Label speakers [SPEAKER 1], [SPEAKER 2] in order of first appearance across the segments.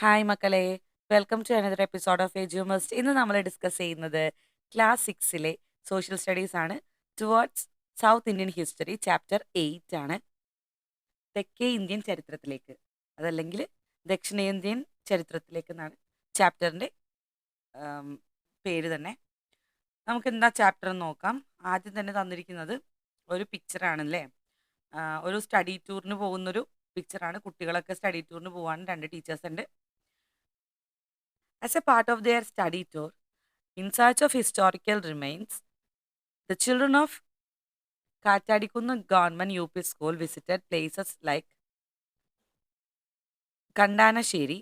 [SPEAKER 1] Hi മക്കളെ, welcome to another episode of Edumust. ഇന്ന് നമ്മൾ ഡിസ്കസ് ചെയ്യുന്നത് ക്ലാസ് 6ലെ സോഷ്യൽ സ്റ്റഡീസ് ആണ്. Towards South Indian history chapter 8 ആണ്. തെക്കേ ഇന്ത്യൻ ചരിത്രത്തിലേക്ക്, അതല്ലെങ്കിൽ ദക്ഷിണേന്ത്യൻ ചരിത്രത്തിലേക്ക് എന്നാണ് ചാപ്റ്ററിൻ്റെ പേര് തന്നെ. നമുക്ക് എന്താ ചാപ്റ്റർ എന്ന് നോക്കാം. ആദ്യം തന്നെ തന്നിരിക്കുന്നത് ഒരു പിക്ചറാണല്ലേ. ഒരു സ്റ്റഡി ടൂറിന് പോകുന്നൊരു പിക്ചറാണ്. കുട്ടികളൊക്കെ സ്റ്റഡി ടൂറിന് പോകാൻ 2 ടീച്ചേഴ്സ് ഉണ്ട്. As a part of their study tour, in search of historical remains, the children of Kattadikunnu Government UP School visited places like Kandanasheri,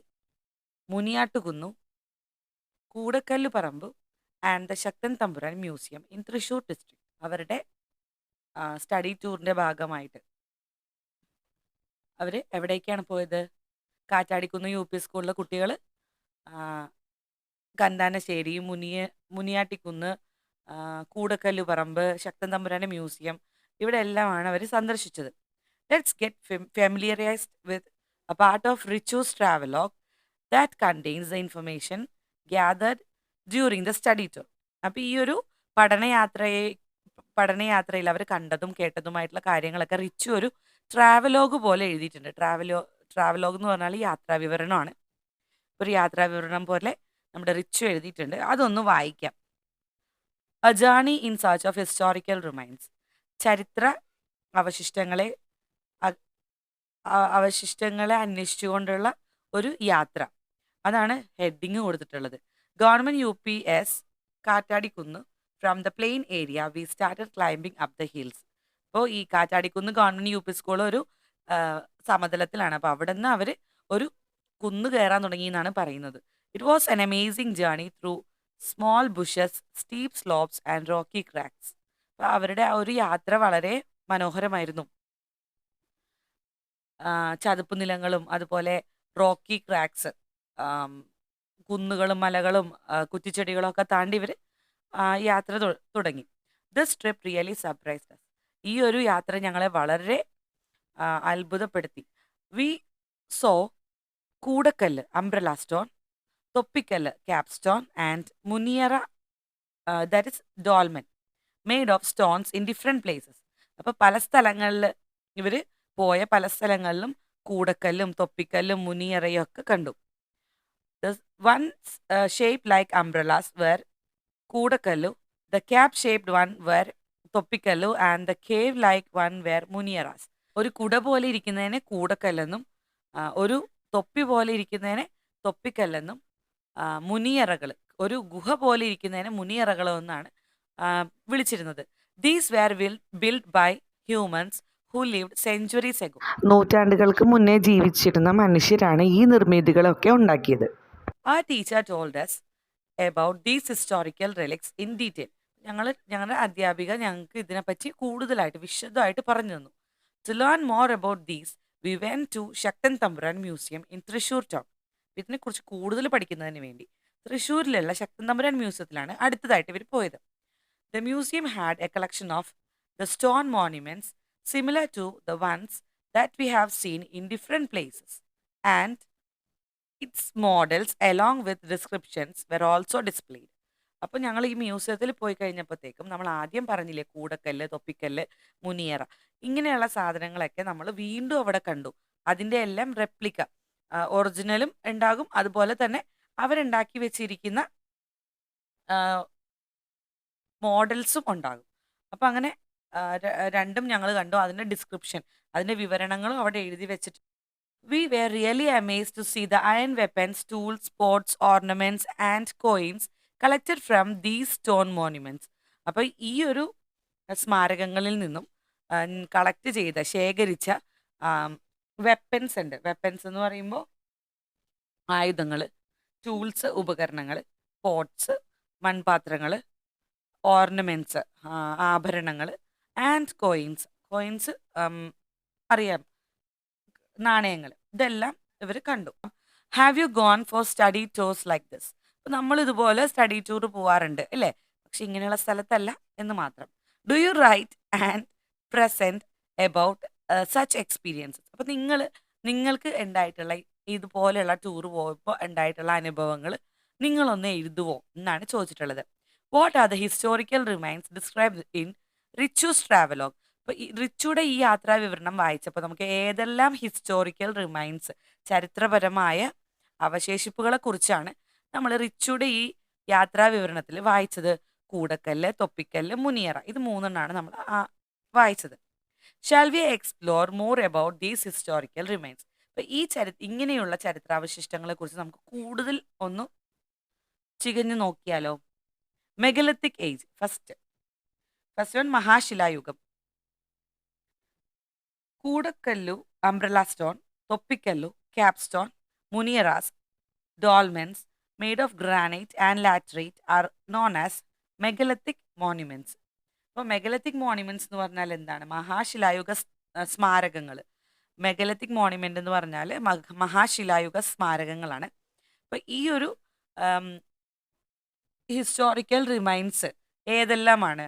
[SPEAKER 1] Muniyattukunnu, Koodakalluparambу and the Shaktan Tamburan Museum in Thrissur district. അവരുടെ study ടൂറിൻ്റെ ഭാഗമായിട്ട് അവർ എവിടേക്കാണ് പോയത്? Kattadikunnu UP സ്കൂളിലെ കുട്ടികൾ കന്താനശ്ശേരി, മുനിയാട്ടിക്കുന്ന്, കൂടക്കല്ലുപറമ്പ്, ശക്തൻ തമ്പുരാൻ്റെ museum, ഇവിടെ എല്ലാമാണ് അവർ സന്ദർശിച്ചത്. Let's get familiarised with a part of Richu's travelogue that contains the information gathered during the study tour. അപ്പോൾ ഈ ഒരു പഠനയാത്രയിൽ അവർ കണ്ടതും കേട്ടതുമായിട്ടുള്ള കാര്യങ്ങളൊക്കെ റിച്ചു ഒരു ട്രാവലോഗ് പോലെ എഴുതിയിട്ടുണ്ട്. ട്രാവലോഗ് എന്ന് പറഞ്ഞാൽ യാത്രാ വിവരണമാണ്. ഒരു യാത്രാ വിവരണം പോലെ നമ്മുടെ റിച്ചു എഴുതിയിട്ടുണ്ട്. അതൊന്ന് വായിക്കാം. A journey in search of historical remains. ചരിത്ര അവശിഷ്ടങ്ങളെ അന്വേഷിച്ചുകൊണ്ടുള്ള ഒരു യാത്ര. അതാണ് ഹെഡിങ് കൊടുത്തിട്ടുള്ളത്. Government UPS Kattadikkunnu from the plain area we started climbing up the hills. അപ്പോൾ ഈ കാറ്റാടിക്കുന്ന് ഗവൺമെൻറ് UP സ്കൂൾ ഒരു സമതലത്തിലാണ്. അപ്പോൾ അവിടെ നിന്ന് അവർ ഒരു കുന്ന് കയറാൻ തുടങ്ങി എന്നാണ് പറയുന്നത്. It was an amazing journey through small bushes, steep slopes and Rocky cracks. അപ്പോൾ അവരുടെ ആ ഒരു യാത്ര വളരെ മനോഹരമായിരുന്നു. ചതുപ്പ് നിലങ്ങളും അതുപോലെ റോക്കി ക്രാക്സ്, കുന്നുകളും മലകളും കുറ്റിച്ചെടികളും ഒക്കെ താണ്ടി ഇവർ യാത്ര തുടങ്ങി. This trip really surprised. ഈ ഒരു യാത്ര ഞങ്ങളെ വളരെ അത്ഭുതപ്പെടുത്തി. We saw Koodakkallu umbrella stone, Thoppikkallu cap stone and Muniyara that is dolmen made of stones in different places. അപ്പോൾ പല സ്ഥലങ്ങളിൽ ഇവർ പോയ പല സ്ഥലങ്ങളിലും കൂടക്കല്ലും തൊപ്പിക്കല്ലും മുനിയറയും ഒക്കെ കണ്ടു. One shape like umbrellas were Koodakkallu, the cap shaped one were Thoppikkallu and the cave like one were Muniyaras. ഒരു കുട പോലെ ഇരിക്കുന്നതിനെ കൂടക്കല്ലെന്നും ഒരു തൊപ്പി പോലെ ഇരിക്കുന്നതിനെ തൊപ്പിക്കല്ലെന്നും മുനിയറകൾ, ഒരു ഗുഹ പോലെ ഇരിക്കുന്നതിനെ മുനിയറകൾ എന്നാണ് വിളിച്ചിരുന്നത്. These were build by humans who lived centuries ago. നൂറ്റാണ്ടുകൾക്ക് മുന്നേ ജീവിച്ചിരുന്ന മനുഷ്യരാണ് ഈ നിർമ്മിതികളൊക്കെ ഉണ്ടാക്കിയത്. ആ teacher told us about these historical relics in detail. ഞങ്ങളുടെ അധ്യാപിക ഞങ്ങൾക്ക് ഇതിനെപ്പറ്റി കൂടുതലായിട്ട് വിശദമായിട്ട് പറഞ്ഞു തന്നു. To learn more about these, we went to Sakthan Thampuran museum in Thrissur town. ഇതിനെക്കുറിച്ച് കൂടുതൽ പഠിക്കുന്നതിന് വേണ്ടി തൃശ്ശൂരിലുള്ള ശക്തൻ തമ്പുരാൻ മ്യൂസിയത്തിലാണ് അടുത്തതായിട്ട് ഇവർ പോയത്. The museum had a collection of the stone monuments similar to the ones that we have seen in different places, and its models along with descriptions were also displayed. അപ്പോൾ ഞങ്ങൾ ഈ മ്യൂസിയത്തിൽ പോയി കഴിഞ്ഞപ്പോഴത്തേക്കും നമ്മൾ ആദ്യം പറഞ്ഞില്ലേ കൂടക്കല്ല്, തൊപ്പിക്കല്ല്, മുനിയറ, ഇങ്ങനെയുള്ള സാധനങ്ങളൊക്കെ നമ്മൾ വീണ്ടും അവിടെ കണ്ടു. അതിൻ്റെ എല്ലാം റെപ്ലിക്ക, ഒറിജിനലും ഉണ്ടാകും, അതുപോലെ തന്നെ അവരുണ്ടാക്കി വെച്ചിരിക്കുന്ന മോഡൽസും ഉണ്ടാകും. അപ്പം അങ്ങനെ രണ്ടും ഞങ്ങൾ കണ്ടു. അതിൻ്റെ ഡിസ്ക്രിപ്ഷൻ, അതിൻ്റെ വിവരണങ്ങളും അവിടെ എഴുതി വെച്ചിട്ട്. We were really amazed to see the iron weapons, tools, pots, ornaments and coins collected from these stone monuments. അപ്പോൾ ഈ ഒരു സ്മാരകങ്ങളിൽ നിന്നും കളക്ട് ചെയ്ത, ശേഖരിച്ച വെപ്പൻസ് ഉണ്ട്. വെപ്പൻസ് എന്ന് പറയുമ്പോൾ ആയുധങ്ങൾ, ടൂൾസ് ഉപകരണങ്ങൾ, പോട്ട്സ് മൺപാത്രങ്ങൾ, ഓർണമെൻറ്റ്സ് ആഭരണങ്ങൾ, ആൻഡ് കോയിൻസ് അറിയാം, നാണയങ്ങൾ, ഇതെല്ലാം ഇവർ കണ്ടു. Have you gone for study tours like this? അപ്പോൾ നമ്മൾ ഇതുപോലെ സ്റ്റഡി ടൂർ പോവാറുണ്ട് അല്ലേ, പക്ഷെ ഇങ്ങനെയുള്ള സ്ഥലത്തല്ല എന്ന് മാത്രം. Do you write and present about such experiences? അപ്പോൾ നിങ്ങൾക്ക് ഉണ്ടായിട്ടുള്ള ഇതുപോലെയുള്ള ടൂർ പോയപ്പോൾ ഉണ്ടായിട്ടുള്ള അനുഭവങ്ങൾ നിങ്ങളൊന്ന് എഴുതുവോ എന്നാണ് ചോദിച്ചിട്ടുള്ളത്. What are the historical remains describe in Richu's travelogue? അപ്പോൾ ഈ റിച്ചുയുടെ ഈ യാത്രാ വിവരണം വായിച്ചപ്പോൾ നമുക്ക് ഏതെല്ലാം ഹിസ്റ്റോറിക്കൽ റിമൈൻസ്, ചരിത്രപരമായ അവശേഷിപ്പുകളെ കുറിച്ചാണ് നമ്മൾ റിച്ചുയുടെ ഈ യാത്രാ വിവരണത്തിൽ വായിച്ചത്? കൂടക്കല്ല്, തൊപ്പിക്കല്ല്, മുനിയറ, ഇത് മൂന്നെണ്ണമാണ് നമ്മൾ വായിച്ചത്. Shall we explore more about these historical remains? അപ്പൊ ഈ ഇങ്ങനെയുള്ള ചരിത്രാവശിഷ്ടങ്ങളെ കുറിച്ച് നമുക്ക് കൂടുതൽ ഒന്ന് ചികഞ്ഞു നോക്കിയാലോ? മെഗലിത്തിക് ഏജ്, ഫസ്റ്റ് വൺ മഹാശിലായുഗം. Koodakkallu, umbrella stone, Thoppikkallu, capstone, Muniyaras, dolmens made of granite and laterite are known as megalithic monuments. അപ്പോൾ മെഗലത്തിക് മോണ്യുമെന്റ്സ് എന്ന് പറഞ്ഞാൽ എന്താണ്? മഹാശിലായുഗ സ്മാരകങ്ങൾ. മെഗലത്തിക് മോണ്യുമെന്റ് എന്ന് പറഞ്ഞാൽ മഹാശിലായുഗ സ്മാരകങ്ങളാണ്. അപ്പോൾ ഈ ഒരു ഹിസ്റ്റോറിക്കൽ റിമൈൻസ് ഏതെല്ലാമാണ്?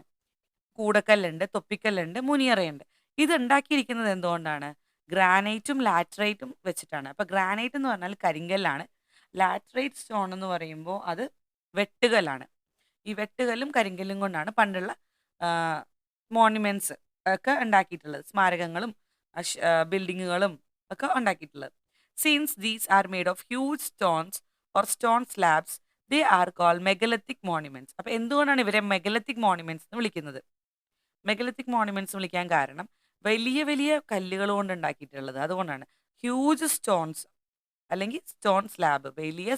[SPEAKER 1] കൂടക്കല്ലുണ്ട്, തൊപ്പിക്കല്ലുണ്ട്, മുനിയറയുണ്ട്. ഇത് ഉണ്ടാക്കിയിരിക്കുന്നത് എന്തുകൊണ്ടാണ്? ഗ്രാനൈറ്റും ലാറ്ററൈറ്റും വെച്ചിട്ടാണ്. അപ്പോൾ ഗ്രാനൈറ്റ് എന്ന് പറഞ്ഞാൽ കരിങ്കല്ലാണ്. ലാറ്ററൈറ്റ് സ്റ്റോൺ എന്ന് പറയുമ്പോൾ അത് വെട്ടുകല്ലാണ്. ഈ വെട്ടുകല്ലും കരിങ്കല്ലും കൊണ്ടാണ് പണ്ടുള്ള മോണ്യുമെന്റ്സ് ഒക്കെ ഉണ്ടാക്കിയിട്ടുള്ളത്. സ്മാരകങ്ങളും ബിൽഡിങ്ങുകളും ഒക്കെ ഉണ്ടാക്കിയിട്ടുള്ളത്. Since these are made of huge stones or stone slabs they are called megalithic monuments. അപ്പോൾ എന്തുകൊണ്ടാണ് ഇവരെ മെഗലത്തിക് മോണ്യുമെന്റ്സ് എന്ന് വിളിക്കുന്നത്? മെഗലത്തിക് മോണ്യുമെന്റ്സ് വിളിക്കാൻ കാരണം വലിയ വലിയ കല്ലുകൾ കൊണ്ട് ഉണ്ടാക്കിയിട്ടുള്ളത്, അതുകൊണ്ടാണ്. ഹ്യൂജ് സ്റ്റോൺസ് അല്ലെങ്കിൽ സ്റ്റോൺ സ്ലാബ്, വലിയ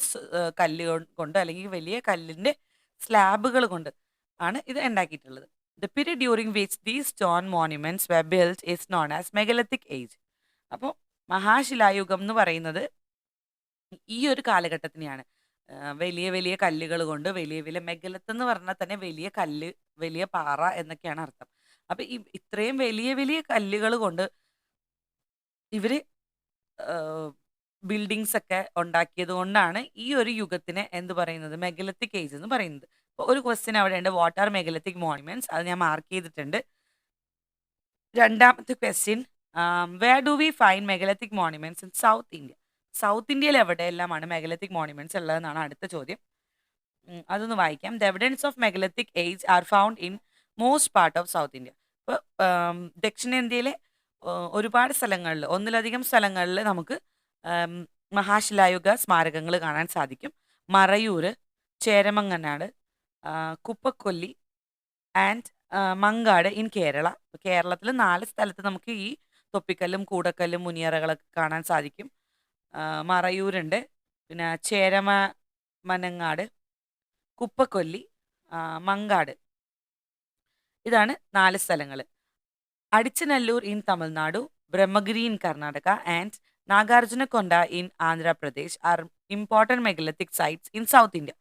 [SPEAKER 1] കല്ലുകൾ കൊണ്ട് അല്ലെങ്കിൽ വലിയ കല്ലിൻ്റെ സ്ലാബുകൾ കൊണ്ട് ആണ് ഇത് ഉണ്ടാക്കിയിട്ടുള്ളത്. The period during which these stone monuments were built is known as megalithic age. അപ്പോൾ മഹാശിലായുഗം എന്ന് പറയുന്നത് ഈ ഒരു കാലഘട്ടത്തിനെയാണ്. വലിയ വലിയ കല്ലുകൾ കൊണ്ട് വലിയ വലിയ മെഗലത്ത് എന്ന് പറഞ്ഞാൽ തന്നെ വലിയ കല്ല്, വലിയ പാറ എന്നൊക്കെയാണ് അർത്ഥം. അപ്പം ഇത്രയും വലിയ വലിയ കല്ലുകൾ കൊണ്ട് ഇവര് ബിൽഡിങ്സ് ഒക്കെ ഉണ്ടാക്കിയത് കൊണ്ടാണ് ഈ ഒരു യുഗത്തിനെ എന്ത് പറയുന്നത്? മെഗലത്തിക് ഏജ് എന്ന് പറയുന്നത്. അപ്പോൾ ഒരു ക്വസ്റ്റ്യൻ അവിടെ ഉണ്ട്, വാട്ട് ആർ മെഗലത്തിക് മോണ്യുമെന്റ്സ്? അത് ഞാൻ മാർക്ക് ചെയ്തിട്ടുണ്ട്. രണ്ടാമത്തെ question, where do we find megalithic monuments in South India? South ഇന്ത്യയിൽ എവിടെയെല്ലാമാണ് മെഗലത്തിക് മോണ്യുമെന്റ്സ് ഉള്ളതെന്നാണ് അടുത്ത ചോദ്യം. അതൊന്ന് വായിക്കാം. The evidence of megalithic age are found in most part of South India. ഇപ്പോൾ ദക്ഷിണേന്ത്യയിലെ ഒരുപാട് സ്ഥലങ്ങളിൽ, ഒന്നിലധികം സ്ഥലങ്ങളിൽ നമുക്ക് മഹാശിലായുഗ സ്മാരകങ്ങൾ കാണാൻ സാധിക്കും. Marayur, Cheramanganad, Kuppakolli and Mankad in Kerala. കേരളത്തിൽ 4 സ്ഥലത്ത് നമുക്ക് ഈ തൊപ്പിക്കല്ലും കൂടക്കല്ലും മുനിയറകളൊക്കെ കാണാൻ സാധിക്കും. മറയൂരുണ്ട്, പിന്നെ ചേരമനങ്ങാട്, കുപ്പക്കൊല്ലി, മങ്കാട്, ഇതാണ് 4 സ്ഥലങ്ങൾ. Adichanallur in Tamil Nadu, Brahmagiri in Karnataka and Nagarjunakonda in Andhra Pradesh are important megalithic sites in South India.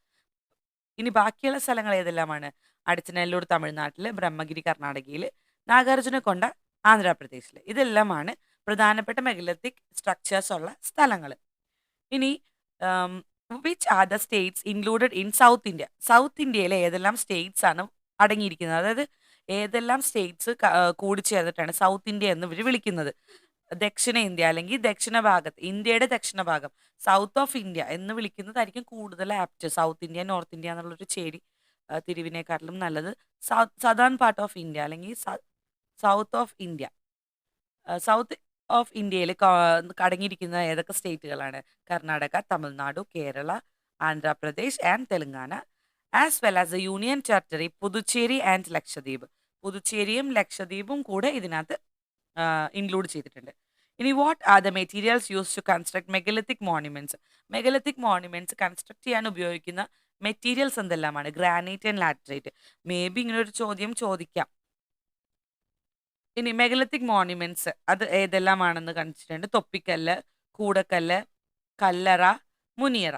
[SPEAKER 1] ഇനി ബാക്കിയുള്ള സ്ഥലങ്ങൾ ഏതെല്ലാമാണ്? അടിച്ചനല്ലൂർ തമിഴ്നാട്ടിൽ, ബ്രഹ്മഗിരി കർണാടകയിൽ, നാഗാർജുനകൊണ്ട ആന്ധ്രാപ്രദേശിൽ. ഇതെല്ലാമാണ് പ്രധാനപ്പെട്ട മെഗലത്തിക് സ്ട്രക്ചേഴ്സ് ഉള്ള സ്ഥലങ്ങൾ. ഇനി which are the States included in South India? South ഇന്ത്യയിലെ ഏതെല്ലാം സ്റ്റേറ്റ്സ് ആണ് അടങ്ങിയിരിക്കുന്നത്? അതായത് ഏതെല്ലാം സ്റ്റേറ്റ്സ് കൂടിച്ചേർന്നിട്ടാണ് സൗത്ത് ഇന്ത്യ എന്ന് ഇവർ വിളിക്കുന്നത്? ദക്ഷിണേന്ത്യ അല്ലെങ്കിൽ ദക്ഷിണ ഭാഗത്ത്, ഇന്ത്യയുടെ ദക്ഷിണ ഭാഗം, സൗത്ത് ഓഫ് ഇന്ത്യ എന്ന് വിളിക്കുന്നതായിരിക്കും കൂടുതൽ apt. South India, North India എന്നുള്ളൊരു ചേരി തിരിവിനേക്കാട്ടിലും നല്ലത് സദേൺ പാർട്ട് ഓഫ് ഇന്ത്യ അല്ലെങ്കിൽ south of India. South of ഇന്ത്യയിൽ അടങ്ങിയിരിക്കുന്ന ഏതൊക്കെ സ്റ്റേറ്റുകളാണ്? Karnataka, Tamil Nadu, Kerala, Andhra Pradesh and Telangana, as well as the union territory Puducherry and Lakshadweep. പുതുച്ചേരിയും ലക്ഷദ്വീപും കൂടെ ഇതിനകത്ത് ഇൻക്ലൂഡ് ചെയ്തിട്ടുണ്ട്. ഇനി what are the materials use to construct megalithic monuments? Megalithic monuments construct ചെയ്യാൻ ഉപയോഗിക്കുന്ന മെറ്റീരിയൽസ് എന്തെല്ലാമാണ്? Granite and laterite. May B ഇങ്ങനെ ഒരു ചോദ്യം ചോദിക്കാം. ഇനി മെഗലത്തിക് മോണ്യുമെന്റ്സ് അത് ഏതെല്ലാമാണെന്ന് കാണിച്ചിട്ടുണ്ട്. Thoppikkallu, Koodakkallu, Kallara, Muniyara.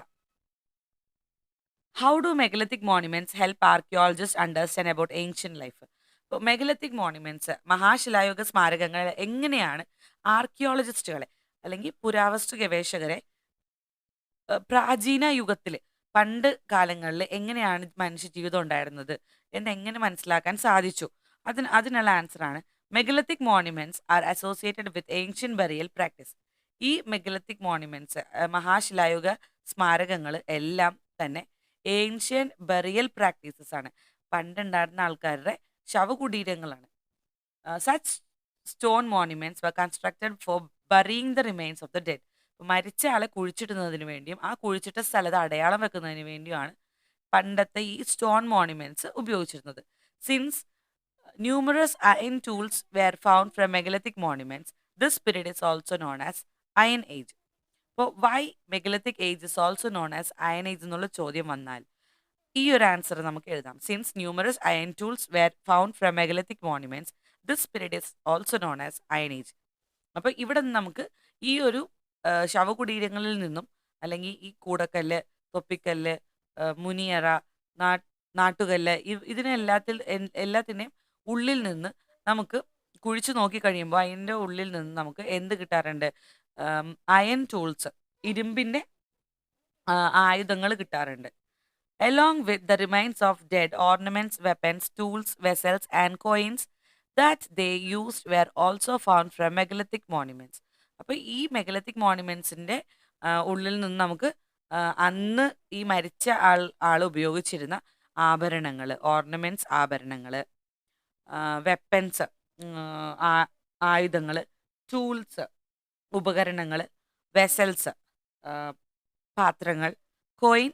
[SPEAKER 1] How do megalithic monuments help archaeologist understand about ancient life? ഇപ്പോൾ മെഗലത്തിക് മോണ്യുമെന്റ്സ്, മഹാശിലായുഗ സ്മാരകങ്ങൾ എങ്ങനെയാണ് ആർക്കിയോളജിസ്റ്റുകളെ അല്ലെങ്കിൽ പുരാവസ്തു ഗവേഷകരെ പ്രാചീന യുഗത്തിൽ, പണ്ട് കാലങ്ങളിൽ എങ്ങനെയാണ് മനുഷ്യജീവിതം ഉണ്ടായിരുന്നത് എന്നെങ്ങനെ മനസ്സിലാക്കാൻ സാധിച്ചു? അതിനുള്ള ആൻസറാണ് megalithic monuments are associated with ancient burial practice. ഈ മെഗലത്തിക് മോണ്യുമെന്റ്സ് മഹാശിലായുഗ സ്മാരകങ്ങൾ എല്ലാം തന്നെ ഏൻഷ്യൻ ബറിയൽ പ്രാക്ടീസസ് ആണ്. പണ്ടുണ്ടായിരുന്ന ആൾക്കാരുടെ ശവകുടീരങ്ങളാണ്. Such stone monuments were constructed for burying the remains of the dead. മരിച്ച ആളെ കുഴിച്ചിടുന്നതിന് വേണ്ടിയും ആ കുഴിച്ചിട്ട സ്ഥലത്ത് അടയാളം വെക്കുന്നതിന് വേണ്ടിയുമാണ് പണ്ടത്തെ ഈ സ്റ്റോൺ മോണ്യുമെന്റ്സ് ഉപയോഗിച്ചിരുന്നത്. Since numerous iron tools were found from megalithic monuments, this period is also known as iron age. അപ്പോൾ why megalithic age is also known as iron age എന്നുള്ള ചോദ്യം വന്നാൽ ഈ ഒരു ആൻസർ നമുക്ക് എഴുതാം. Since numerous iron tools were found from megalithic monuments, this period is also known as iron age. അപ്പോൾ ഇവിടെ നിന്ന് നമുക്ക് ഈ ഒരു ശവകുടീരങ്ങളിൽ നിന്നും അല്ലെങ്കിൽ ഈ കൂടക്കല്ല്, തൊപ്പിക്കല്ല്, മുനിയറ, നാട്ടുകല്ല്, എല്ലാത്തിൻ്റെയും ഉള്ളിൽ നിന്ന് നമുക്ക് കുഴിച്ചു നോക്കി കഴിയുമ്പോൾ അതിൻ്റെ ഉള്ളിൽ നിന്ന് നമുക്ക് എന്ത് കിട്ടാറുണ്ട്? അയൺ ടൂൾസ്, ഇരുമ്പിൻ്റെ ആയുധങ്ങൾ കിട്ടാറുണ്ട്. Along with the remains of dead, ornaments, weapons, tools, vessels, and coins that they used were also found from megalithic monuments. അപ്പോൾ ഈ മെഗലത്തിക് മോണ്യുമെന്റ്സിന്റെ ഉള്ളിൽ നിന്ന് നമുക്ക് അന്ന് ഈ മരിച്ച ആൾ ഉപയോഗിച്ചിരുന്ന ആഭരണങ്ങൾ, ഓർണമെന്റ്സ്, ആഭരണങ്ങൾ, വെപ്പൻസ്, ആയുധങ്ങൾ, ടൂൾസ്, ഉപകരണങ്ങൾ, വെസൽസ്, പാത്രങ്ങൾ, കോയിൻ,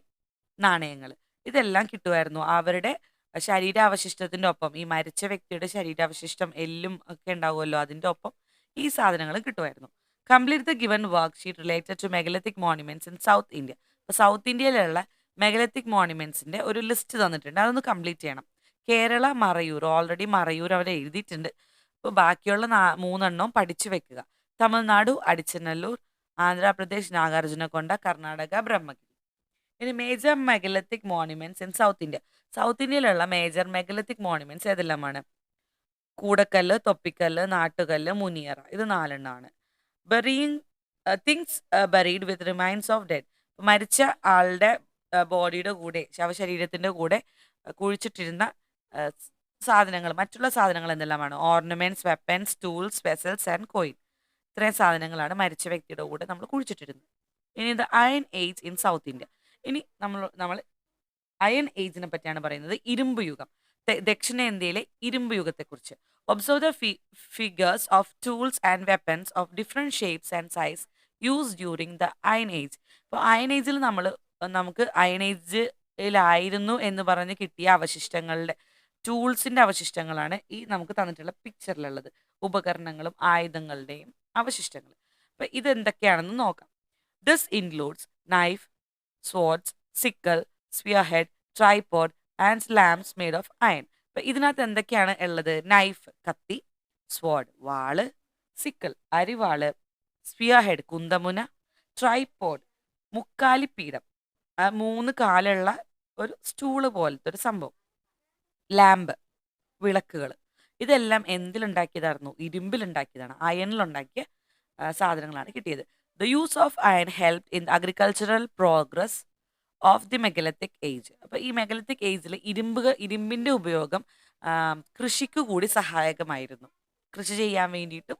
[SPEAKER 1] നാണയങ്ങൾ, ഇതെല്ലാം കിട്ടുമായിരുന്നു. അവരുടെ ശരീരാവശിഷ്ടത്തിൻ്റെ ഒപ്പം, ഈ മരിച്ച വ്യക്തിയുടെ ശരീരാവശിഷ്ടം, എല്ലും ഒക്കെ ഉണ്ടാവുമല്ലോ, അതിൻ്റെ ഒപ്പം ഈ സാധനങ്ങൾ കിട്ടുമായിരുന്നു. Complete the given work sheet related to megalithic monuments in South India. അപ്പോൾ സൗത്ത് ഇന്ത്യയിലുള്ള മെഗലത്തിക് മോണ്യുമെന്റ്സിൻ്റെ ഒരു ലിസ്റ്റ് തന്നിട്ടുണ്ട്, അതൊന്ന് കംപ്ലീറ്റ് ചെയ്യണം. കേരള, മറയൂർ, ഓൾറെഡി മറയൂർ അവർ എഴുതിയിട്ടുണ്ട്. അപ്പോൾ ബാക്കിയുള്ള 3 പഠിച്ചു വെക്കുക. തമിഴ്നാടു അടിച്ചനല്ലൂർ, ആന്ധ്രാപ്രദേശ് നാഗാർജുനകൊണ്ട, കർണാടക ബ്രഹ്മഗിരി. ഇനി major megalithic monuments in South India. South ഇന്ത്യയിലുള്ള മേജർ മെഗലത്തിക് മോണ്യുമെന്റ്സ് ഏതെല്ലാമാണ്? കൂടക്കല്ല്, തൊപ്പിക്കല്ല്, നാട്ടുകല്ല്, മുനിയറ, ഇത് 4 burying things buried with remains of dead. മരിച്ച ആളുടെ ബോഡിയുടെ കൂടെ, ശവശരീരത്തിന്റെ കൂടെ കുഴിച്ചിട്ടിരുന്ന സാധനങ്ങൾ, മറ്റുള്ള സാധനങ്ങൾ എന്തെല്ലാമാണ്? Ornaments, weapons, tools, vessels and coin. ഇത്രയും സാധനങ്ങളാണ് മരിച്ച വ്യക്തിയുടെ കൂടെ നമ്മൾ കുഴിച്ചിട്ടിരുന്നത്. ഇനി the iron age in South India. ഇനി നമ്മൾ അയൺ ഏജിനെ പറ്റിയാണ് പറയുന്നത്. ഇരുമ്പ് യുഗം, ദക്ഷിണേന്ത്യയിലെ ഇരുമ്പ് യുഗത്തെക്കുറിച്ച്. Observe the figures of tools and weapons of different shapes and size use during the iron age. ഇപ്പോൾ അയൺ ഏജിൽ നമുക്ക് അയൺ ഏജിലായിരുന്നു എന്ന് പറഞ്ഞ് കിട്ടിയ അവശിഷ്ടങ്ങളുടെ, ടൂൾസിൻ്റെ അവശിഷ്ടങ്ങളാണ് ഈ നമുക്ക് തന്നിട്ടുള്ള പിക്ചറിലുള്ളത്. ഉപകരണങ്ങളും ആയുധങ്ങളുടെയും അവശിഷ്ടങ്ങൾ. അപ്പം ഇതെന്തൊക്കെയാണെന്ന് നോക്കാം. This includes knife, swords, sickle, spearhead, tripod and slams made of iron. അപ്പം ഇതിനകത്ത് എന്തൊക്കെയാണ് ഉള്ളത്? നൈഫ്, കത്തി; sword, വാള്; സിക്കിൾ, അരിവാള്; സ്പിയർഹെഡ്, കുന്തമുന; ട്രൈപോഡ്, മുക്കാലിപ്പീഠം, 3 കാലുള്ള ഒരു സ്റ്റൂള് പോലത്തെ ഒരു സംഭവം; ലാമ്പ്, വിളക്കുകൾ. ഇതെല്ലാം എന്തിലുണ്ടാക്കിയതായിരുന്നു? ഇരുമ്പിലുണ്ടാക്കിയതാണ്, അയണിലുണ്ടാക്കിയ സാധനങ്ങളാണ് കിട്ടിയത്. The use of iron helped in the agricultural progress of the megalithic age. അപ്പോൾ ഈ മെഗലത്തിക് ഏജിൽ ഇരുമ്പിൻ്റെ ഉപയോഗം കൃഷിക്ക് കൂടി സഹായകമായിരുന്നു. കൃഷി ചെയ്യാൻ വേണ്ടിയിട്ടും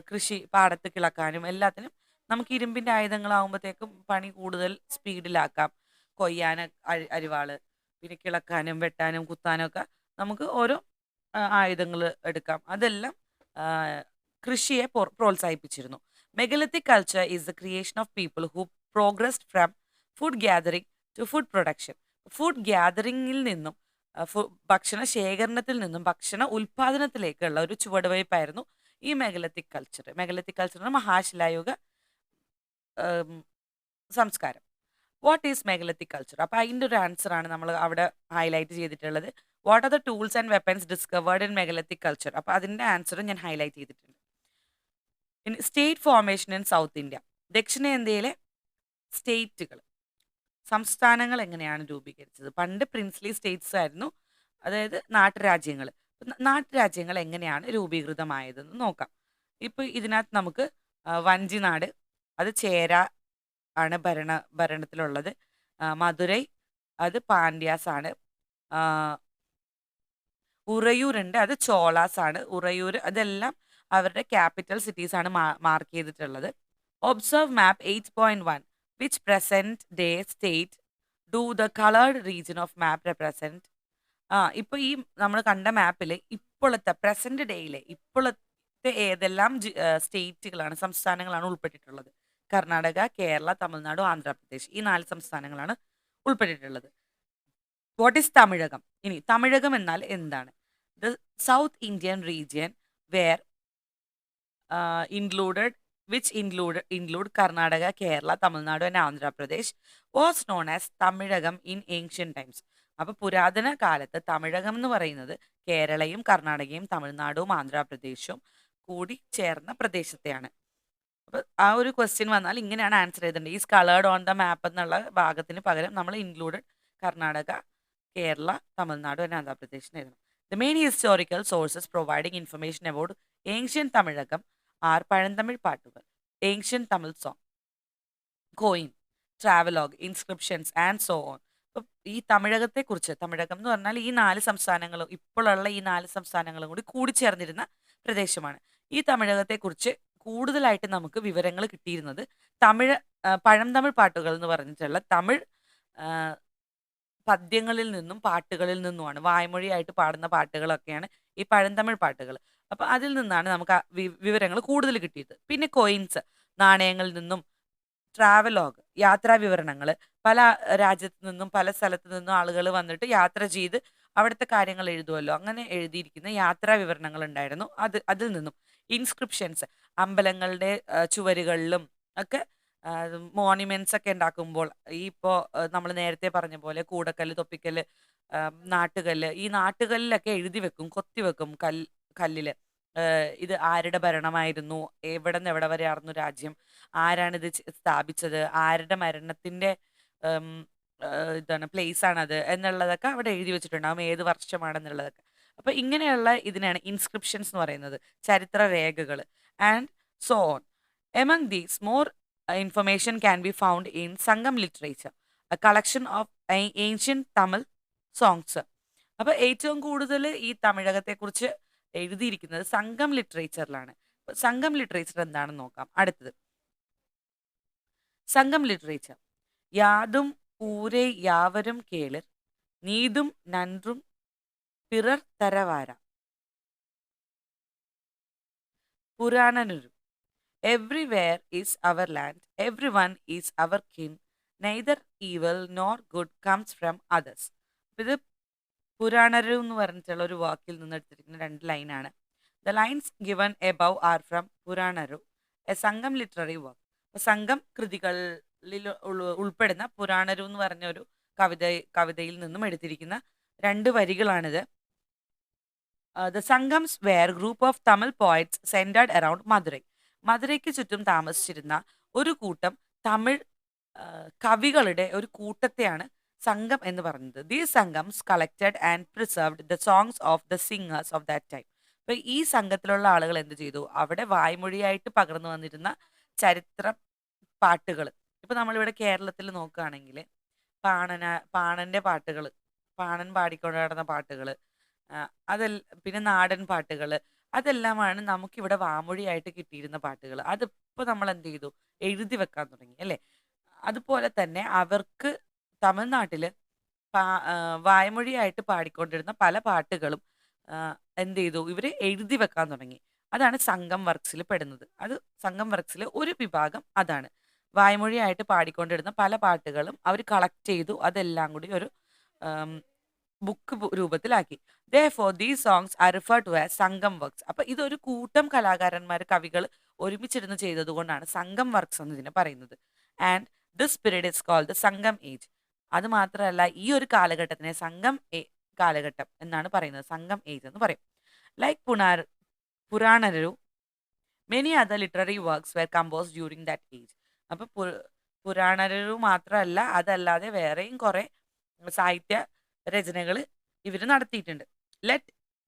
[SPEAKER 1] കൃഷി പാടത്ത് കിളക്കാനും എല്ലാത്തിനും നമുക്ക് ഇരുമ്പിൻ്റെ ആയുധങ്ങളാകുമ്പോഴത്തേക്കും പണി കൂടുതൽ സ്പീഡിലാക്കാം. കൊയ്യാൻ അരിവാള്, പിന്നെ കിളക്കാനും വെട്ടാനും കുത്താനും ഒക്കെ നമുക്ക് ഓരോ ആയുധങ്ങൾ എടുക്കാം. അതെല്ലാം കൃഷിയെ പ്രോത്സാഹിപ്പിച്ചിരുന്നു. Megalithic culture is the creation of people who progressed from food gathering to food production. Food ഗ്യാതറിങ്ങിൽ നിന്നും ഭക്ഷണ ശേഖരണത്തിൽ നിന്നും ഭക്ഷണ ഉൽപാദനത്തിലേക്കുള്ള ഒരു ചുവടുവയ്പ്പായിരുന്നു ഈ മെഗലത്തിക് കൾച്ചർ. മെഗലത്തിക് കൾച്ചറിന് മഹാശിലായുഗ സംസ്കാരം. What is megalithic culture? അപ്പോൾ അതിൻ്റെ ഒരു ആൻസറാണ് നമ്മൾ അവിടെ ഹൈലൈറ്റ് ചെയ്തിട്ടുള്ളത്. What are the tools and weapons discovered in megalithic culture? അപ്പോൾ അതിൻ്റെ ആൻസറും ഞാൻ ഹൈലൈറ്റ് ചെയ്തിട്ടുണ്ട്. ഇനി state formation in South India. ദക്ഷിണേന്ത്യയിലെ സ്റ്റേറ്റുകൾ, സംസ്ഥാനങ്ങൾ എങ്ങനെയാണ് രൂപീകരിച്ചത്? പണ്ട് പ്രിൻസ്ലി സ്റ്റേറ്റ്സ് ആയിരുന്നു, അതായത് നാട്ടുരാജ്യങ്ങൾ. നാട്ടുരാജ്യങ്ങൾ എങ്ങനെയാണ് രൂപീകൃതമായതെന്ന് നോക്കാം. ഇപ്പോൾ ഇതിനകത്ത് നമുക്ക് വഞ്ചിനാട്, അത് ചേര ആണ് ഭരണത്തിലുള്ളത്. മധുരൈ, അത് പാണ്ഡ്യാസ് ആണ്. ഉറയൂരുണ്ട്, അത് ചോളാസ് ആണ്. ഉറയൂർ, അതെല്ലാം അവരുടെ ക്യാപിറ്റൽ സിറ്റീസ് ആണ് മാർക്ക് ചെയ്തിട്ടുള്ളത്. Observe map 8.1. Which present day state do the colored region of map represent? ഇപ്പൊ ഈ നമ്മൾ കണ്ട മാപ്പിൽ ഇപ്പോഴത്തെ പ്രസന്റ് ഡേയിലെ ഇപ്പോഴത്തെ ഏതെല്ലാം സ്റ്റേറ്റുകളാണ്, സംസ്ഥാനങ്ങളാണ് ഉൾപ്പെട്ടിട്ടുള്ളത്? കർണാടക, കേരള, തമിഴ്നാട്, ആന്ധ്രാപ്രദേശ്, ഈ 4 സംസ്ഥാനങ്ങളാണ് ഉൾപ്പെട്ടിട്ടുള്ളത്. What is Tamilakam? ഇനി തമിഴകം എന്നാൽ എന്താണ്? The South Indian region were included which include Karnataka, Kerala, Tamil Nadu and Andhra Pradesh was known as Tamilagam in ancient times. അപ്പോൾ പുരാതന കാലത്ത് തമിഴകം എന്ന് പറയുന്നത് കേരളയും കർണാടകയും തമിഴ്നാടും ആന്ധ്രാപ്രദേശും കൂടി ചേർന്ന പ്രദേശത്തെയാണ്. അപ്പോൾ ആ ഒരു ക്വസ്റ്റ്യൻ വന്നാൽ ഇങ്ങനെയാണ് ആൻസർ ചെയ്തിട്ടുണ്ട്. Is coloured on the map എന്നുള്ള ഭാഗത്തിന് പകരം നമ്മൾ ഇൻക്ലൂഡഡ് കർണാടക, കേരള, തമിഴ്നാട് ആൻഡ് ആന്ധ്രാപ്രദേശ് എഴുതണം. The main historical sources providing information about ancient Tamilakam are പഴന്തമിഴ് പാട്ടുകൾ, ancient Tamil song, coin, travelogue, inscriptions and so on. അപ്പം ഈ തമിഴകത്തെക്കുറിച്ച്, തമിഴകം എന്ന് പറഞ്ഞാൽ ഈ 4 സംസ്ഥാനങ്ങളും, ഇപ്പോഴുള്ള ഈ 4 സംസ്ഥാനങ്ങളും കൂടി കൂടിച്ചേർന്നിരുന്ന പ്രദേശമാണ്. ഈ തമിഴകത്തെക്കുറിച്ച് കൂടുതലായിട്ട് നമുക്ക് വിവരങ്ങൾ കിട്ടിയിരുന്നത് പഴംതമിഴ് പാട്ടുകൾ എന്ന് പറഞ്ഞിട്ടുള്ള തമിഴ് ആ, പദ്യങ്ങളിൽ നിന്നും പാട്ടുകളിൽ നിന്നുമാണ്. വായ്മൊഴിയായിട്ട് പാടുന്ന പാട്ടുകളൊക്കെയാണ് ഈ പഴന്തമിഴ് പാട്ടുകൾ. അപ്പൊ അതിൽ നിന്നാണ് നമുക്ക് ആ വിവരങ്ങൾ കൂടുതൽ കിട്ടിയത്. പിന്നെ കോയിൻസ്, നാണയങ്ങളിൽ നിന്നും, ട്രാവലോഗ്, യാത്രാ വിവരണങ്ങൾ, പല രാജ്യത്തു നിന്നും പല സ്ഥലത്തു നിന്നും ആളുകൾ വന്നിട്ട് യാത്ര ചെയ്ത് അവിടുത്തെ കാര്യങ്ങൾ എഴുതുമല്ലോ, അങ്ങനെ എഴുതിയിരിക്കുന്ന യാത്രാ വിവരണങ്ങൾ ഉണ്ടായിരുന്നു. അതിൽ നിന്നും ഇൻസ്ക്രിപ്ഷൻസ്, അമ്പലങ്ങളുടെ ചുവരുകളിലും ഒക്കെ മോണിമെന്റ്സ് ഒക്കെ ഉണ്ടാക്കുമ്പോൾ ഈ ഇപ്പോൾ നമ്മൾ നേരത്തെ പറഞ്ഞ പോലെ കൂടക്കല്ല്, തൊപ്പിക്കല്ല്, നാട്ടുകല്ല്, ഈ നാട്ടുകല്ലിലൊക്കെ എഴുതി വെക്കും, കൊത്തി വെക്കും കല്ലില്. ഇത് ആരുടെ ഭരണമായിരുന്നു, എവിടെ നിന്ന് എവിടെ വരെ ആയിരുന്നു രാജ്യം, ആരാണിത് സ്ഥാപിച്ചത്, ആരുടെ മരണത്തിന്റെ ഉം, ഇതാണ് പ്ലേസ് ആണത് എന്നുള്ളതൊക്കെ അവിടെ എഴുതി വെച്ചിട്ടുണ്ടാവും, ഏത് വർഷമാണെന്നുള്ളതൊക്കെ. അപ്പൊ ഇങ്ങനെയുള്ള ഇതിനാണ് ഇൻസ്ക്രിപ്ഷൻസ് എന്ന് പറയുന്നത്, ചരിത്ര രേഖകൾ. And so on. Among these more information can be found in Sangam literature, a collection of ancient Tamil songs. അപ്പോൾ ഏറ്റവും കൂടുതൽ ഈ തമിഴകത്തെക്കുറിച്ച് എഴുതിയിരിക്കുന്നത് സംഘം ലിറ്ററേച്ചറിലാണ്. സംഘം ലിറ്ററേച്ചർ എന്താണെന്ന് നോക്കാം. അടുത്തത് സംഘം literature. യാതും ഊരേ യാവരും കേളിർ, നീതും നൻറും പിറർ തരവാര, പുരാണനുരു, everywhere is our land, everyone is our kin, neither evil nor good comes from others. ഇത് പുരാണരു എന്ന് പറഞ്ഞിട്ടുള്ള ഒരു വാക്കിൽ നിന്ന് എടുത്തിരിക്കുന്ന 2 ലൈനാണ്. The lines given above are from Puranaru, a Sangam literary work. Sangam കൃതികളിൽ ഉൾപ്പെടുന്ന പുരാണരു എന്ന് പറഞ്ഞ ഒരു കവിതയിൽ നിന്നും എടുത്തിരിക്കുന്ന 2 വരികളാണിത്. The Sangams were group of Tamil poets centered around Madurai. മധുരയ്ക്ക് ചുറ്റും താമസിച്ചിരുന്ന ഒരു കൂട്ടം തമിഴ് കവികളുടെ ഒരു കൂട്ടത്തെയാണ് സംഘം എന്ന് പറയുന്നത്. These Sangams collected and preserved the songs of the singers of that time. അപ്പൊ ഈ സംഘത്തിലുള്ള ആളുകൾ എന്ത് ചെയ്തു? അവിടെ വായ്മൊഴിയായിട്ട് പകർന്നു വന്നിരുന്ന ചരിത്ര പാട്ടുകൾ. ഇപ്പൊ നമ്മളിവിടെ കേരളത്തിൽ നോക്കുകയാണെങ്കിൽ പാണന്റെ പാട്ടുകൾ, പാണൻ പാടിക്കൊണ്ട് നടന്ന പാട്ടുകൾ, പിന്നെ നാടൻ പാട്ടുകൾ, അതെല്ലാമാണ് നമുക്കിവിടെ വാമൊഴിയായിട്ട് കിട്ടിയിരുന്ന പാട്ടുകൾ. അതിപ്പോൾ നമ്മൾ എന്ത് ചെയ്തു? എഴുതി വെക്കാൻ തുടങ്ങി, അല്ലേ? അതുപോലെ തന്നെ അവർക്ക് തമിഴ്നാട്ടിൽ വായ്മൊഴിയായിട്ട് പാടിക്കൊണ്ടിരുന്ന പല പാട്ടുകളും എന്ത് ചെയ്തു? ഇവർ എഴുതി വെക്കാൻ തുടങ്ങി. അതാണ് സംഘം വർക്ക്സിൽ പെടുന്നത്. അത് സംഘം വർക്ക്സിൽ ഒരു വിഭാഗം അതാണ്. വായ്മൊഴിയായിട്ട് പാടിക്കൊണ്ടിരുന്ന പല പാട്ടുകളും അവർ കളക്ട് ചെയ്തു, അതെല്ലാം കൂടി ഒരു ബുക്ക് രൂപത്തിലാക്കി. Therefore, these songs are referred to as Sangam works. അപ്പൊ ഇതൊരു കൂട്ടം കലാകാരന്മാർ, കവികൾ ഒരുമിച്ചിരുന്ന് ചെയ്തത് കൊണ്ടാണ് സംഘം വർക്ക്സ് എന്ന് ഇതിനെ പറയുന്നത്. And this period is called the Sangam age. അത് മാത്രമല്ല, ഈ ഒരു കാലഘട്ടത്തിനെ സംഘം കാലഘട്ടം എന്നാണ് പറയുന്നത്, സംഘം ഏജ് എന്ന് പറയും. Like Puranaru, many other literary works were compose during that age. അപ്പൊ പുരാണരു മാത്രമല്ല, അതല്ലാതെ വേറെയും കുറെ സാഹിത്യ രചനകൾ ഇവർ നടത്തിയിട്ടുണ്ട്.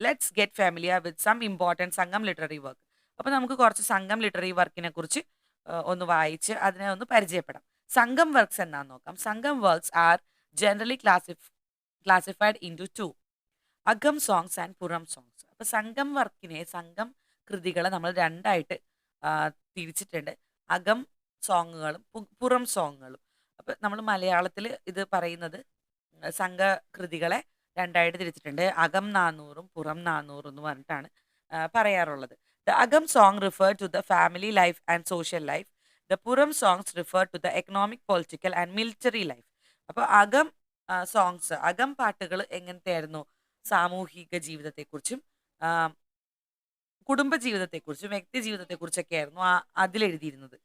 [SPEAKER 1] Let's get familiar with some important Sangam literary work. അപ്പോൾ നമുക്ക് കുറച്ച് സംഘം ലിറ്റററി വർക്കിനെ കുറിച്ച് ഒന്ന് വായിച്ച് അതിനെ ഒന്ന് പരിചയപ്പെടാം. സംഘം വർക്ക്സ് എന്താണെന്ന് നോക്കാം. Sangam works are generally classified into 2, Akam songs and പുറം സോങ്സ്. അപ്പോൾ സംഘം കൃതികളെ നമ്മൾ 2ആയിട്ട് തിരിച്ചിട്ടുണ്ട്. അകം സോങ്ങുകളും പുറം സോങ്ങുകളും. അപ്പം നമ്മൾ മലയാളത്തിൽ ഇത് പറയുന്നത് സംഘകൃതികളെ രണ്ടായിട്ട് തിരിച്ചിട്ടുണ്ട്. അകം 400 പുറം 400 എന്ന് പറഞ്ഞിട്ടാണ് പറയാറുള്ളത്. The Akam song refer to the family life and social life. The Puram songs refer to the economic, political and military life. അപ്പോൾ അകം സോങ്സ്, അകം പാട്ടുകൾ എങ്ങനത്തെ ആയിരുന്നു? സാമൂഹിക ജീവിതത്തെക്കുറിച്ചും ആ, കുടുംബ ജീവിതത്തെക്കുറിച്ചും വ്യക്തി ജീവിതത്തെക്കുറിച്ചൊക്കെ ആയിരുന്നു അതിലെഴുതിയിരുന്നത്.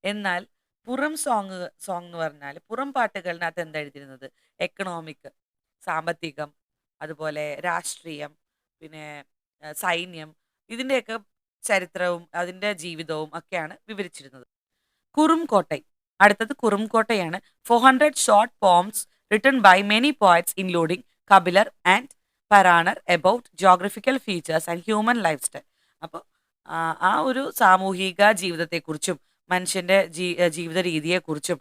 [SPEAKER 1] എന്നാൽ പുറം സോങ് എന്ന് പറഞ്ഞാൽ പുറം പാട്ടുകളിനകത്ത് എന്താ എഴുതിയിരുന്നത്? എക്കണോമിക്, സാമ്പത്തികം, അതുപോലെ രാഷ്ട്രീയം, പിന്നെ സൈന്യം, ഇതിൻ്റെയൊക്കെ ചരിത്രവും അതിൻ്റെ ജീവിതവും ഒക്കെയാണ് വിവരിച്ചിരുന്നത്. കുറുംകോട്ടൈ. അടുത്തത് കുറുംകോട്ടയാണ്. 400 short poems written by many poets including Kapilar and Paranar about geographical features and human life style. അപ്പോൾ ആ ഒരു സാമൂഹിക ജീവിതത്തെക്കുറിച്ചും മനുഷ്യൻ്റെ ജീവിത രീതിയെക്കുറിച്ചും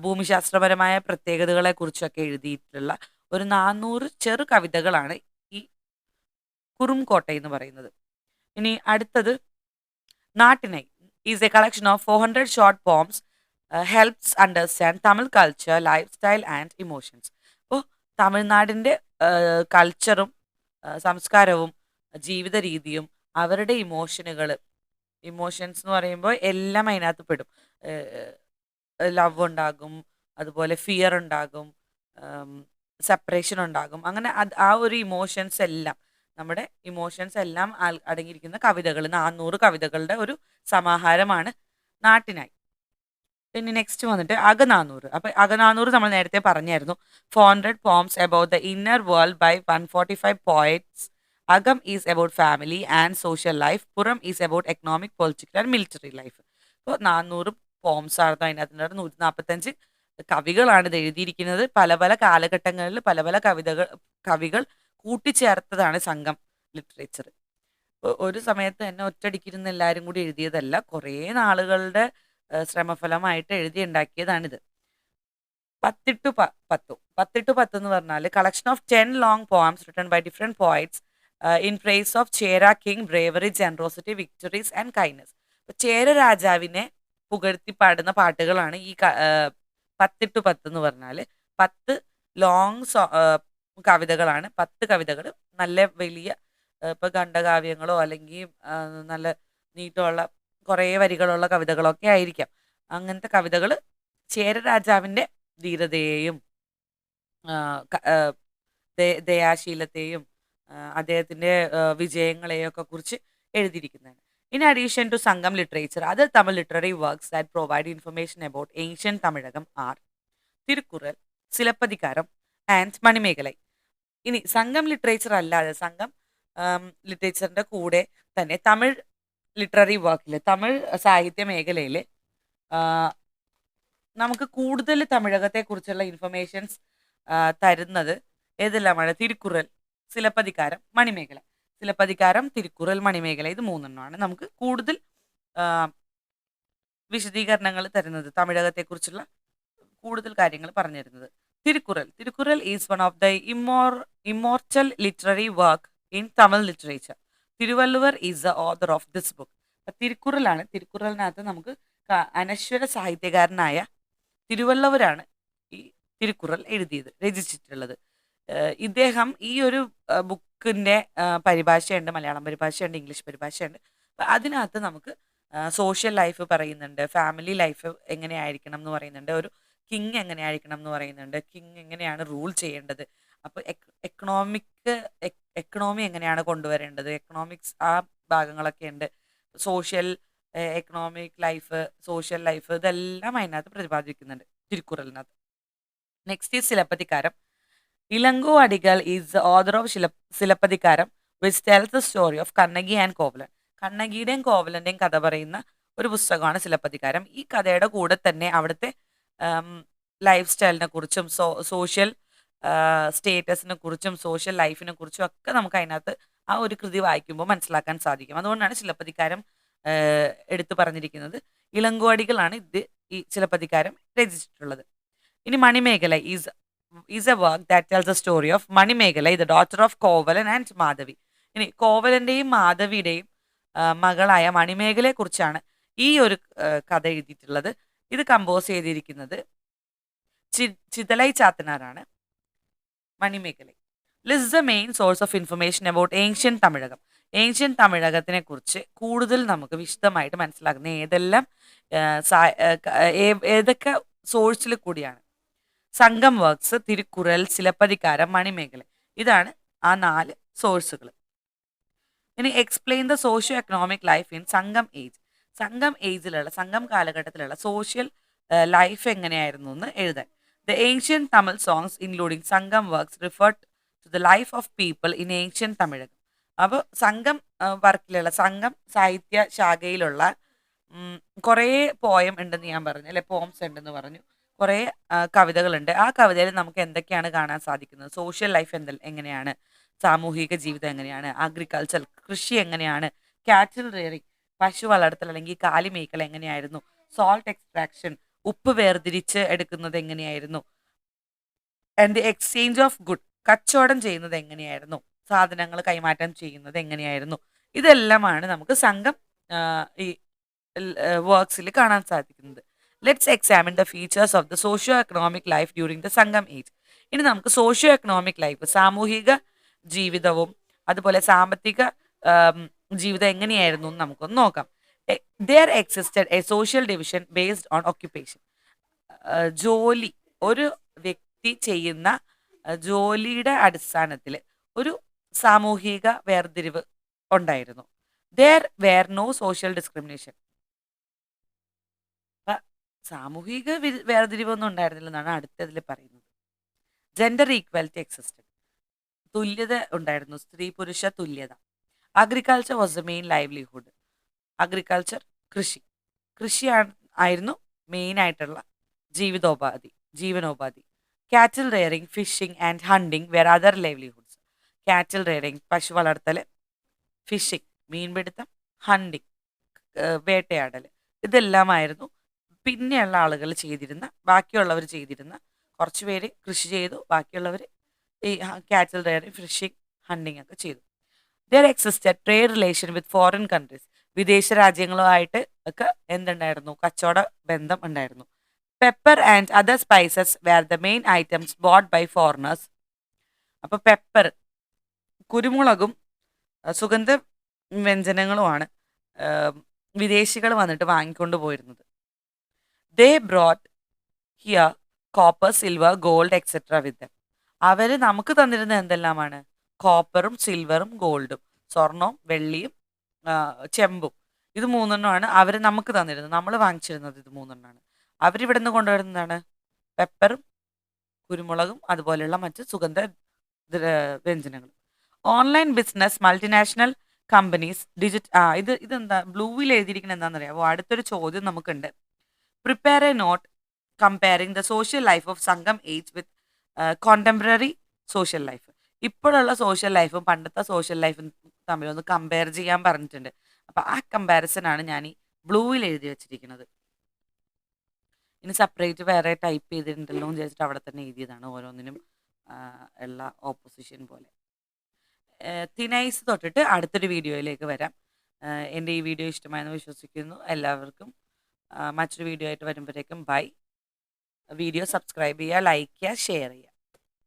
[SPEAKER 1] ഭൂമിശാസ്ത്രപരമായ പ്രത്യേകതകളെക്കുറിച്ചൊക്കെ എഴുതിയിട്ടുള്ള ഒരു 400 ചെറു കവിതകളാണ് ഈ കുറുംകോട്ടൈ എന്ന് പറയുന്നത്. ഇനി അടുത്തത് Natrinai is a collection of 400 short poems helps understand Tamil culture, life style and emotions. അപ്പോൾ തമിഴ്നാടിൻ്റെ കൾച്ചറും സംസ്കാരവും ജീവിത രീതിയും അവരുടെ ഇമോഷൻസ് എന്ന് പറയുമ്പോൾ എല്ലാം അതിനകത്ത് പെടും. ലവ് ഉണ്ടാകും, അതുപോലെ ഫിയർ ഉണ്ടാകും, സെപ്പറേഷൻ ഉണ്ടാകും. അങ്ങനെ ആ ഒരു നമ്മുടെ ഇമോഷൻസ് എല്ലാം അടങ്ങിയിരിക്കുന്ന കവിതകൾ, 400 കവിതകളുടെ ഒരു സമാഹാരമാണ് നാട്ടിനായി. പിന്നെ നെക്സ്റ്റ് വന്നിട്ട് അകനാനൂറ്. അപ്പം അകനാനൂറ് നമ്മൾ നേരത്തെ പറഞ്ഞായിരുന്നു. 400 poems about the inner world by 145 poets. Akam is about family and social life. Puram is about economic, political and military life. അപ്പോൾ 400 പോംസ് ആണ് അതിനകത്ത്. 145 കവികളാണ് ഇത് എഴുതിയിരിക്കുന്നത്. പല പല കാലഘട്ടങ്ങളിൽ പല പല കവികൾ കൂട്ടിച്ചേർത്തതാണ് സംഘം ലിറ്ററേച്ചർ. ഒരു സമയത്ത് തന്നെ ഒറ്റടിക്കിരുന്ന് എല്ലാവരും കൂടി എഴുതിയതല്ല, കുറേ നാളുകളുടെ ശ്രമഫലമായിട്ട് എഴുതിയുണ്ടാക്കിയതാണിത്. 10 എന്ന് പറഞ്ഞാൽ collection of 10 long poems written by different poets in praise of Chera king, bravery, generosity, victories and kindness. Chera രാജാവിനെ പുകഴ്ത്തി പാടുന്ന പാട്ടുകളാണ് ഈ 10 എന്ന് പറഞ്ഞാൽ. 10 ലോങ് കവിതകളാണ്. 10 കവിതകൾ നല്ല വലിയ ഇപ്പൊ ഖണ്ഡകാവ്യങ്ങളോ അല്ലെങ്കിൽ നല്ല നീട്ടമുള്ള കുറേ വരികളുള്ള കവിതകളൊക്കെ ആയിരിക്കാം. അങ്ങനത്തെ കവിതകൾ ചേര രാജാവിൻ്റെ ധീരതയെയും ദയാശീലത്തെയും അദ്ദേഹത്തിൻ്റെ വിജയങ്ങളെയും ഒക്കെ കുറിച്ച് എഴുതിയിരിക്കുന്നതാണ്. In addition to Sangam literature, other Tamil literary works that provide information about ancient Tamilakam are Thirukkural, Silappathikaram and Manimekalai. ഇനി സംഘം ലിറ്ററേച്ചർ അല്ലാതെ സംഘം ലിറ്ററേച്ചറിൻ്റെ കൂടെ തന്നെ തമിഴ് ലിറ്റററി വർക്കിൽ, തമിഴ് സാഹിത്യ മേഖലയിൽ നമുക്ക് കൂടുതൽ തമിഴകത്തെക്കുറിച്ചുള്ള ഇൻഫർമേഷൻസ് തരുന്നത് ഏതെല്ലാമാണ്? തിരുക്കുറൽ, സിലപ്പതികാരം, മണിമേഖല. സിലപ്പതികാരം, തിരുക്കുറൽ, മണിമേഖല, ഇത് 3 നമുക്ക് കൂടുതൽ വിശദീകരണങ്ങൾ തരുന്നത്, തമിഴകത്തെക്കുറിച്ചുള്ള കൂടുതൽ കാര്യങ്ങൾ പറഞ്ഞു തരുന്നത്. Thirukkural is one of the immortal literary work in Tamil literature. Thiruvalluvar is the author of this book. തിരുക്കുറലാണ്. തിരുക്കുറലിനകത്ത് നമുക്ക് അനശ്വര സാഹിത്യകാരനായ തിരുവള്ളുവരാണ് ഈ തിരുക്കുറൽ രചിച്ചിട്ടുള്ളത്. ഇദ്ദേഹം ഈ ഒരു ബുക്കിൻ്റെ പരിഭാഷയുണ്ട്, മലയാളം പരിഭാഷയുണ്ട്, ഇംഗ്ലീഷ് പരിഭാഷയുണ്ട്. അതിനകത്ത് നമുക്ക് സോഷ്യൽ ലൈഫ് പറയുന്നുണ്ട്, ഫാമിലി ലൈഫ് എങ്ങനെയായിരിക്കണം എന്ന് പറയുന്നുണ്ട്, ഒരു കിങ് എങ്ങനെയായിരിക്കണം എന്ന് പറയുന്നുണ്ട്, കിങ് എങ്ങനെയാണ് റൂൾ ചെയ്യേണ്ടത്, അപ്പോൾ എക്കണോമി എങ്ങനെയാണ് കൊണ്ടുവരേണ്ടത്, എക്കണോമിക്സ് ആ ഭാഗങ്ങളൊക്കെ ഉണ്ട്. Social economic life, social life, ഇതെല്ലാം അതിനകത്ത് പ്രതിപാദിക്കുന്നുണ്ട് തിരുക്കുറലിനകത്ത്. Next is Silappatikaram. Ilango Adigal is the author of Silappatikaram which tells the story of Kannagi and Kovalan. കണ്ണകിയുടെയും കോവലൻ്റെയും കഥ പറയുന്ന ഒരു പുസ്തകമാണ് സിലപ്പതികാരം. ഈ കഥയുടെ കൂടെ തന്നെ അവിടുത്തെ ലൈഫ് സ്റ്റൈലിനെ കുറിച്ചും സോഷ്യൽ സ്റ്റേറ്റസിനെ കുറിച്ചും സോഷ്യൽ ലൈഫിനെ കുറിച്ചും ഒക്കെ നമുക്ക് അതിനകത്ത് ആ ഒരു കൃതി വായിക്കുമ്പോൾ മനസ്സിലാക്കാൻ സാധിക്കും. അതുകൊണ്ടാണ് സിലപ്പതികാരം എടുത്തു പറഞ്ഞിരിക്കുന്നത്. ഇളങ്കോടികളാണ് ഈ സിലപ്പതികാരം രചിച്ചിട്ടുള്ളത്. ഇനി Manimekalai is a work that tells the story of Manimekalai, the daughter of Kovalan and Madhavi. ഇനി കോവലൻ്റെയും മാധവിയുടെയും മകളായ മണിമേഖലയെ കുറിച്ചാണ് ഈ ഒരു കഥ എഴുതിയിട്ടുള്ളത്. ഇത് കമ്പോസ് ചെയ്തിരിക്കുന്നത് ചിതലൈ ചാത്തനാറാണ്. Manimekalai. List the main source of information about ancient Tamilakam. Ancient തമിഴകത്തിനെ കുറിച്ച് കൂടുതൽ നമുക്ക് വിശദമായിട്ട് മനസ്സിലാക്കുന്ന ഏതെല്ലാം ഏതൊക്കെ സോഴ്സിൽ കൂടിയാണ്? സംഘം വർക്ക്സ്, തിരുക്കുറൽ, സിലപ്പതികാരം, മണിമേഖല. ഇതാണ് ആ 4 സോഴ്സുകൾ. ഇനി explain the socio economic life in Sangam age. Sangam കാലഘട്ടത്തിലുള്ള സോഷ്യൽ ലൈഫ് എങ്ങനെയായിരുന്നു എന്ന് എഴുതാൻ. The ancient Tamil songs including Sangam works referred to the life of people in ancient Tamilakam. അപ്പോൾ സംഘം വർക്കിലുള്ള സംഘം സാഹിത്യ ശാഖയിലുള്ള കുറേ പോയം ഉണ്ടെന്ന് ഞാൻ പറഞ്ഞു അല്ലെ, പോംസ് ഉണ്ടെന്ന് പറഞ്ഞു. കുറേ കവിതകളുണ്ട്. ആ കവിതയിൽ നമുക്ക് എന്തൊക്കെയാണ് കാണാൻ സാധിക്കുന്നത്? സോഷ്യൽ ലൈഫ് എങ്ങനെയാണ്, സാമൂഹിക ജീവിതം എങ്ങനെയാണ്, അഗ്രികൾച്ചർ കൃഷി എങ്ങനെയാണ്, കാറ്റിൽ റിയറിംഗ് പശു വളർത്തൽ അല്ലെങ്കിൽ കാലിമേക്കൽ എങ്ങനെയായിരുന്നു, സോൾട്ട് എക്സ്ട്രാക്ഷൻ ഉപ്പ് വേർതിരിച്ച് എടുക്കുന്നത് എങ്ങനെയായിരുന്നു, and the exchange of good കച്ചവടം ചെയ്യുന്നത് എങ്ങനെയായിരുന്നു, സാധനങ്ങൾ കൈമാറ്റം ചെയ്യുന്നത് എങ്ങനെയായിരുന്നു. ഇതെല്ലാമാണ് നമുക്ക് സംഘം ഈ വർക്ക്സിൽ കാണാൻ സാധിക്കുന്നത്. Let's examine the features of the socio economic life during the Sangam age. ഇനി നമുക്ക് സോഷ്യോ എക്കണോമിക് ലൈഫ്, സാമൂഹിക ജീവിതവും അതുപോലെ സാമ്പത്തിക ജീവിതം എങ്ങനെയായിരുന്നു എന്ന് നമുക്കൊന്ന് നോക്കാം. There existed A social division based on occupation. ജോലി, ഒരു വ്യക്തി ചെയ്യുന്ന ജോലിയുടെ അടിസ്ഥാനത്തിൽ ഒരു സാമൂഹിക വേർതിരിവ് ഉണ്ടായിരുന്നു. There were no social discrimination. സാമൂഹിക വേർതിരിവൊന്നും ഉണ്ടായിരുന്നില്ലെന്നാണ് അടുത്തതിൽ പറയുന്നത്. Gender equality existed. തുല്യത ഉണ്ടായിരുന്നു, സ്ത്രീ പുരുഷ തുല്യത. Agriculture was the main livelihood. Agriculture കൃഷി ആയിരുന്നു മെയിൻ ആയിട്ടുള്ള ജീവനോപാധി. Cattle rearing, fishing and hunting were other livelihoods. Cattle rearing പശു വളർത്തൽ, ഫിഷിംഗ് മീൻപിടുത്തം, ഹണ്ടിങ് വേട്ടയാടൽ, ഇതെല്ലാമായിരുന്നു പിന്നെയുള്ള ആളുകൾ ബാക്കിയുള്ളവർ ചെയ്തിരുന്ന. കുറച്ച് പേര് കൃഷി ചെയ്തു, ബാക്കിയുള്ളവർ ഈ കാറ്റിൽ റെയറിംഗ്, ഫിഷിംഗ്, ഹണ്ടിങ് ഒക്കെ ചെയ്തു. There existed trade relation with foreign countries. വിദേശ രാജ്യങ്ങളുമായിട്ട് ഒക്കെ എന്തുണ്ടായിരുന്നു? കച്ചവട ബന്ധം ഉണ്ടായിരുന്നു. Pepper and other spices were the main items bought by foreigners. അപ്പോൾ പെപ്പർ, കുരുമുളകും സുഗന്ധ വ്യഞ്ജനങ്ങളുമാണ് വിദേശികൾ വന്നിട്ട് വാങ്ങിക്കൊണ്ട് പോയിരുന്നത്. They brought here copper, silver, gold etcetera with them. അവർ നമുക്ക് തന്നിരുന്നത് എന്തെല്ലാമാണ്? കോപ്പറും സിൽവറും ഗോൾഡും, സ്വർണവും വെള്ളിയും ചെമ്പും. ഇത് 3 അവർ നമുക്ക് തന്നിരുന്നത്. നമ്മൾ വാങ്ങിച്ചിരുന്നത് ഇത് 3. അവരിവിടെ നിന്ന് കൊണ്ടുവരുന്നതാണ് പെപ്പറും കുരുമുളകും അതുപോലെയുള്ള മറ്റ് സുഗന്ധ വ്യഞ്ജനങ്ങളും. ഓൺലൈൻ ബിസിനസ്, മൾട്ടിനാഷണൽ കമ്പനീസ്, ഇതെന്താ ബ്ലൂവിൽ എഴുതിയിരിക്കുന്നത് എന്താണെന്നറിയാമോ? അടുത്തൊരു ചോദ്യം നമുക്കുണ്ട്. Prepare a note comparing the social life of Sangam age with contemporary social life. ഇപ്പോഴുള്ള സോഷ്യൽ ലൈഫും പണ്ടത്തെ സോഷ്യൽ ലൈഫും തമ്മിലൊന്ന് കമ്പയർ ചെയ്യാൻ പറഞ്ഞിട്ടുണ്ട്. അപ്പം ആ കമ്പാരിസൺ ആണ് ഞാൻ ഈ ബ്ലൂവിൽ എഴുതി വെച്ചിരിക്കുന്നത്. ഇനി സെപ്പറേറ്റ് വേറെ ടൈപ്പ് ചെയ്തിട്ടുണ്ടല്ലോ എന്ന് വിചാരിച്ചിട്ട് അവിടെ തന്നെ എഴുതിയതാണ്. ഓരോന്നിനും ഉള്ള ഓപ്പോസിഷൻ പോലെ. തിനൈസ് തൊട്ടിട്ട് അടുത്തൊരു വീഡിയോയിലേക്ക് വരാം. എൻ്റെ ഈ വീഡിയോ ഇഷ്ടമായെന്ന് വിശ്വസിക്കുന്നു. എല്ലാവർക്കും മറ്റൊരു വീഡിയോ ആയിട്ട് വരുമ്പോഴേക്കും ബൈ. വീഡിയോ സബ്സ്ക്രൈബ് ചെയ്യുക, ലൈക്ക് ചെയ്യുക, ഷെയർ ചെയ്യുക.